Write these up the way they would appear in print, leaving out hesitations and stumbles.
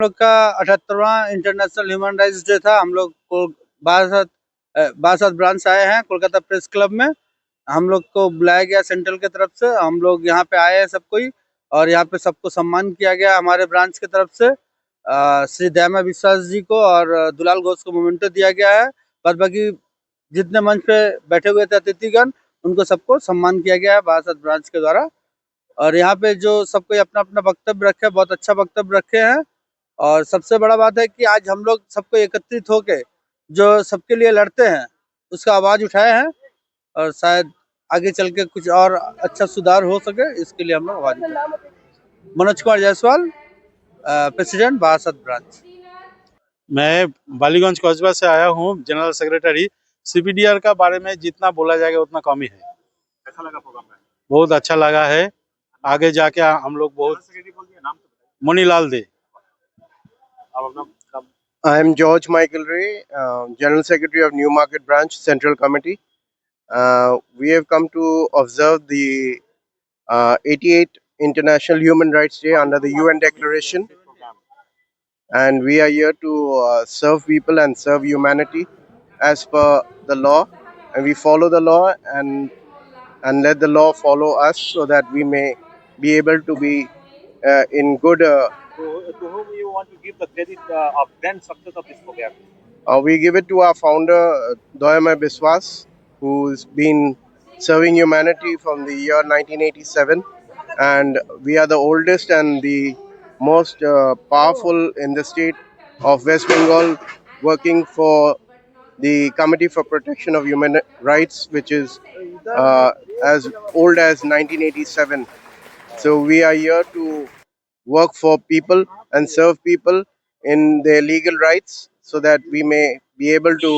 लोग का 78वां international human rights day था। हम लोग को बासठ ब्रांच आए हैं कोलकाता प्रेस क्लब में। हम लोग को बुलाया गया सेंट्रल की तरफ से। हम लोग यहाँ पे आए हैं सब कोई, और यहाँ पे सबको सम्मान किया गया हमारे ब्रांच की तरफ से। श्री दयामा विश्वास जी को और दुलाल घोष को मोमेंटो दिया गया है। बाद बाकी जितने मंच पे बैठे हुए थे अतिथिगण, उनको सबको सम्मान किया गया है बासठ ब्रांच के द्वारा। और यहाँ पे जो सब कोई अपना अपना वक्तव्य रखे, बहुत अच्छा वक्तव्य रखे हैं। और सबसे बड़ा बात है कि आज हम लोग सबको एकत्रित होके जो सबके लिए लड़ते हैं उसका आवाज उठाए हैं, और शायद आगे चल के कुछ और अच्छा सुधार हो सके, इसके लिए हम लोग आवाज उठाए। मनोज कुमार जायसवाल, प्रेसिडेंट बासठ ब्रांच। मैं बालीगंज कस्बा से आया हूँ, जनरल सेक्रेटरी। सीपीडीआर का बारे में जितना बोला जाएगा उतना कम ही है। कैसा लगा प्रोग्राम में? बहुत अच्छा लगा है। आगे जाके हम लोग बहुत मुनीलाल दे। I am George Michael Ray, General Secretary of Newmarket Branch Central Committee. We have come to observe the 88th International Human Rights Day under the UN Declaration, and we are here to serve people and serve humanity as per the law, and we follow the law and let the law follow us so that we may be able to be in good. To whom you want to give the credit of grand success of this program? We give it to our founder, Dayama Biswas, who's been serving humanity from the year 1987. And we are the oldest and the most powerful in the state of West Bengal, working for the Committee for Protection of Human Rights, which is as old as 1987. So we are here to work for people and serve people in their legal rights so that we may be able to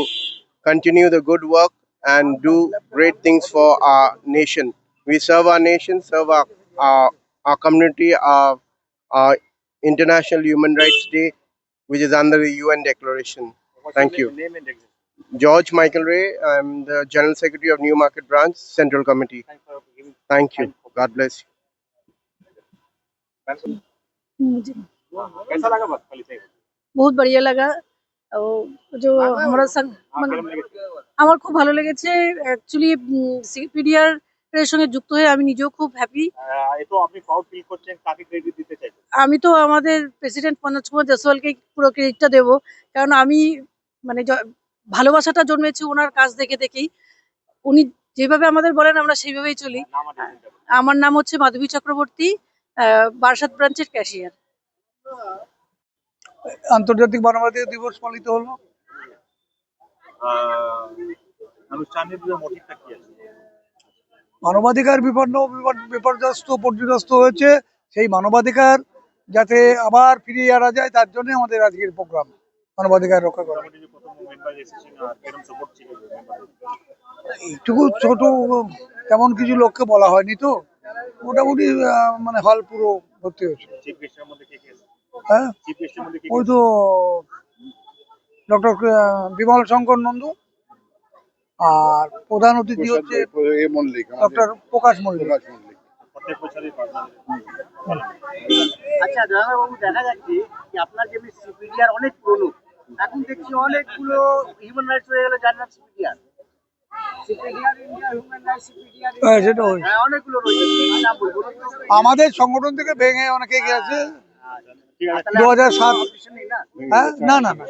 continue the good work and do great things for our nation. We serve our nation, serve our community, our International Human Rights Day, which is under the UN Declaration. Thank you. Name and exit. George Michael Ray, I'm the General Secretary of Newmarket Branch Central Committee. Thanks for giving. Thank you. God bless you. मुझे कैसा लगा बस खाली से? বহুত बढ़िया लगा। जो আমরা মানে আমার খুব ভালো লেগেছে অ্যাকচুয়ালি সিপিডিআর এর সঙ্গে যুক্ত হয়ে আমি নিজেও খুব হ্যাপি। এই তো আপনি প্রাউড ফিল করছেন, কাকে ক্রেডিট দিতে চাইছেন? আমি তো আমাদের প্রেসিডেন্ট মনোজ কুমার জয়সওয়ালকে পুরো ক্রেডিটটা দেব, কারণ আমি মানে ভালোবাসাটা জন্মেছে ওনার কাজ দেখে দেখেই। উনি যেভাবে আমাদের বলেন আমরা সেইভাবেই চলি। আমার নাম হচ্ছে মাধবী চক্রবর্তী, বারাসাত ব্রাঞ্চের ক্যাশিয়ার। আন্তর্জাতিক মানবাধিকার দিবস পালিত হলো। অনুষ্ঠানের মোটিভটা কি আছে? মানবাধিকার বিপর্যস্ত পর্যদস্ত হয়েছে, সেই মানবাধিকার যাতে আবার ফিরিয়ে আনা যায় তার জন্য আমাদের আজকের প্রোগ্রাম, মানবাধিকার রক্ষা করা। এইটুকু ছোট তেমন কিছু লোককে বলা হয়নি, তো মোটামুটি মানে হল পুরো ভর্তি হয়েছে। হ্যাঁ, ওই তো ডক্টর বিমল শঙ্কর নন্দু, আর প্রধান অতিথি হচ্ছে ডক্টর প্রকাশ মল্লিক। আচ্ছা বাবু, দেখা যাচ্ছে যে আপনার যেমনি সিপিডিআর অনেক পুরনো, এখন দেখছি অনেকগুলো হিউম্যান রাইটস হয়ে গেল, যার নাম সিপিডিআর। অনেকগুলো রয়েছে, আমাদের সংগঠন থেকে ভেঙে অনেকে গেছে 2007। হ্যাঁ, না না না,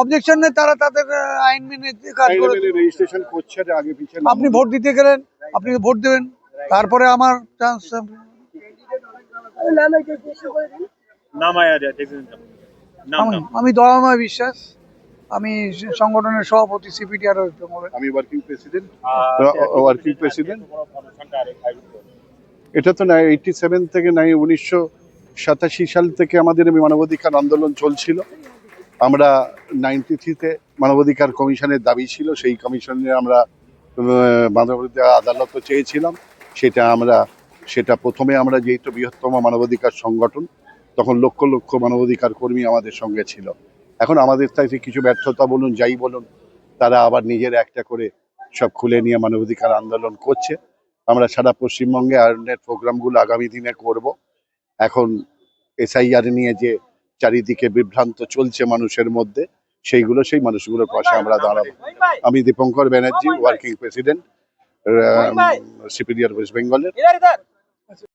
অবজেকশন নেই, তারা তাদের আইন মেনে কাজ করে রেজিস্ট্রেশন করছে। আগে পিছনে আপনি ভোট দিতে গেলেন, আপনি ভোট দেবেন, তারপরে আমার চান্স। আমি দয়াময় বিশ্বাস, আমি সংগঠনের সভাপতি সিপিডিআর। আমি ওয়ার্কিং প্রেসিডেন্ট। এটা তো 87 থেকে 1987 সাল থেকে আমাদের মানবাধিকার আন্দোলন চলছিল। আমরা 93-তে মানবাধিকার কমিশনের দাবি ছিল, সেই কমিশনে আমরা মানবাধিকার আদালত চেয়েছিলাম। সেটা প্রথমে আমরা যেহেতু বৃহত্তম মানবাধিকার সংগঠন, তখন লক্ষ লক্ষ মানবাধিকার কর্মী আমাদের সঙ্গে ছিল। এখন আমাদের থেকে কিছু ব্যর্থতা বলুন, যাই বলুন, তারা আবার নিজের একটা করে সব খুলে নিয়ে মানবাধিকার আন্দোলন করছে। আমরা সারা পশ্চিমবঙ্গে আয়োজনের প্রোগ্রামগুলো আগামী দিনে করব। এখন এসআইআর নিয়ে যে চারিদিকে বিভ্রান্ত চলছে মানুষের মধ্যে, সেই মানুষগুলোর পাশে আমরা দাঁড়াবো। আমি Dipankar Banerjee, working president CPDR West বেঙ্গলের।